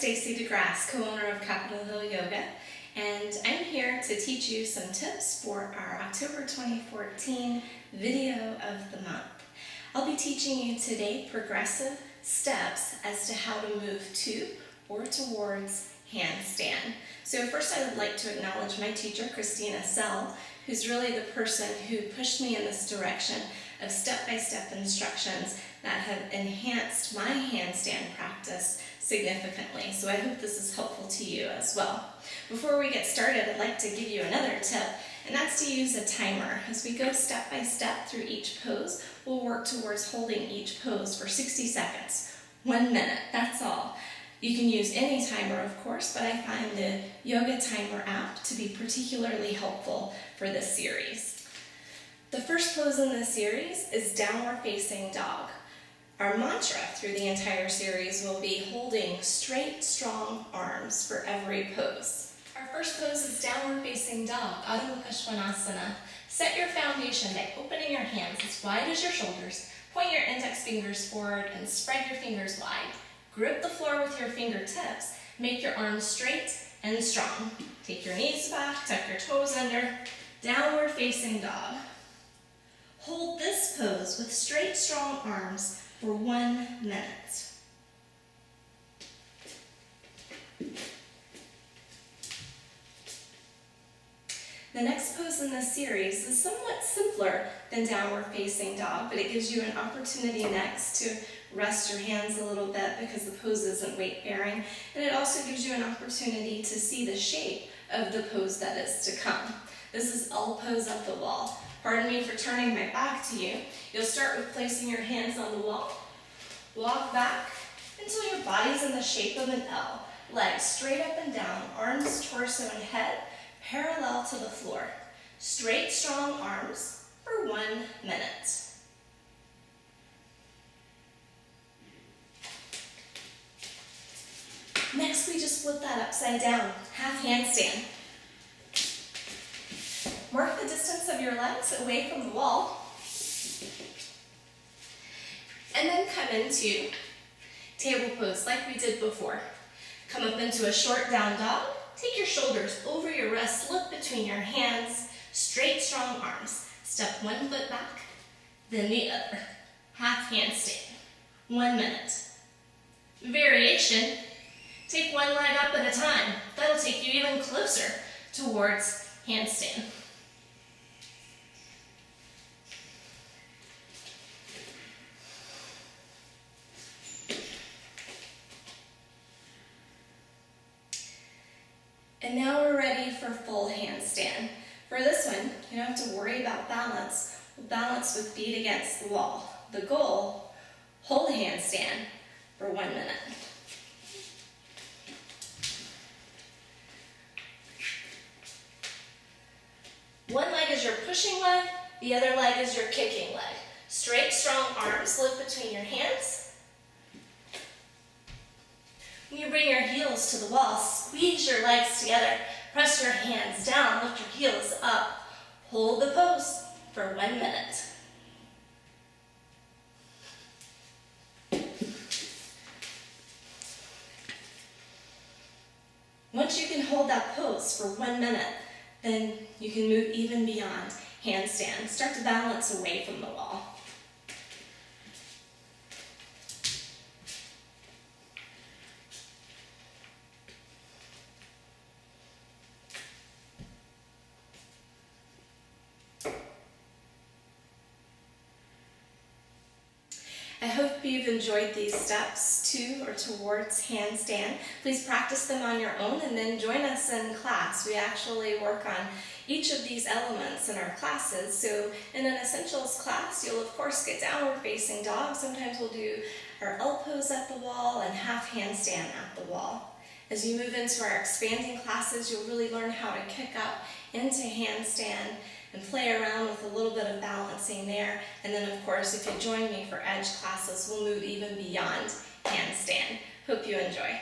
Stacey DeGrasse, co-owner of Capitol Hill Yoga, and I'm here to teach you some tips for our October 2014 Video of the Month. I'll be teaching you today progressive steps as to how to move to or towards handstand. So first I would like to acknowledge my teacher, Christina Sell, who's really the person who pushed me in this direction of step-by-step instructions that have enhanced my handstand practice significantly. So I hope this is helpful to you as well. Before we get started, I'd like to give you another tip, and that's to use a timer. As we go step by step through each pose, we'll work towards holding each pose for 60 seconds, 1 minute, that's all. You can use any timer, of course, but I find the Yoga Timer app to be particularly helpful for this series. The first pose in this series is Downward Facing Dog. Our mantra through the entire series will be holding straight, strong arms for every pose. Our first pose is Downward Facing Dog, Adho Mukha Svanasana. Set your foundation by opening your hands as wide as your shoulders. Point your index fingers forward and spread your fingers wide. Grip the floor with your fingertips. Make your arms straight and strong. Take your knees back, tuck your toes under. Downward Facing Dog. Hold this pose with straight, strong arms for 1 minute. The next pose in this series is somewhat simpler than Downward Facing Dog, but it gives you an opportunity next to rest your hands a little bit because the pose isn't weight bearing, and it also gives you an opportunity to see the shape of the pose that is to come. This is L pose up the wall. Pardon me for turning my back to you. You'll start with placing your hands on the wall. Walk back until your body's in the shape of an L. Legs straight up and down, arms, torso, and head parallel to the floor. Straight, strong arms for 1 minute. Next, we just flip that upside down, half handstand. Mark the distance of your legs away from the wall. And then come into table pose like we did before. Come up into a short down dog. Take your shoulders over your wrists, look between your hands, straight, strong arms. Step 1 foot back, then the other. Half handstand, 1 minute. Variation, take one leg up at a time. That'll take you even closer towards handstand. And now we're ready for full handstand. For this one, you don't have to worry about balance. We'll balance with feet against the wall. The goal, hold handstand for 1 minute. One leg is your pushing leg, the other leg is your kicking leg. Straight, strong arms, look between your hands. When you bring your heels to the wall, squeeze your legs together, press your hands down, lift your heels up. Hold the pose for 1 minute. Once you can hold that pose for 1 minute, then you can move even beyond handstand. Start to balance away from the wall. I hope you've enjoyed these steps to or towards handstand. Please practice them on your own and then join us in class. We actually work on each of these elements in our classes. So in an essentials class, you'll of course get downward facing dog. Sometimes we'll do our L pose at the wall and half handstand at the wall. As you move into our expanding classes, you'll really learn how to kick up into handstand and play around with a little bit of balancing there. And then of course, if you join me for edge classes, we'll move even beyond handstand. Hope you enjoy.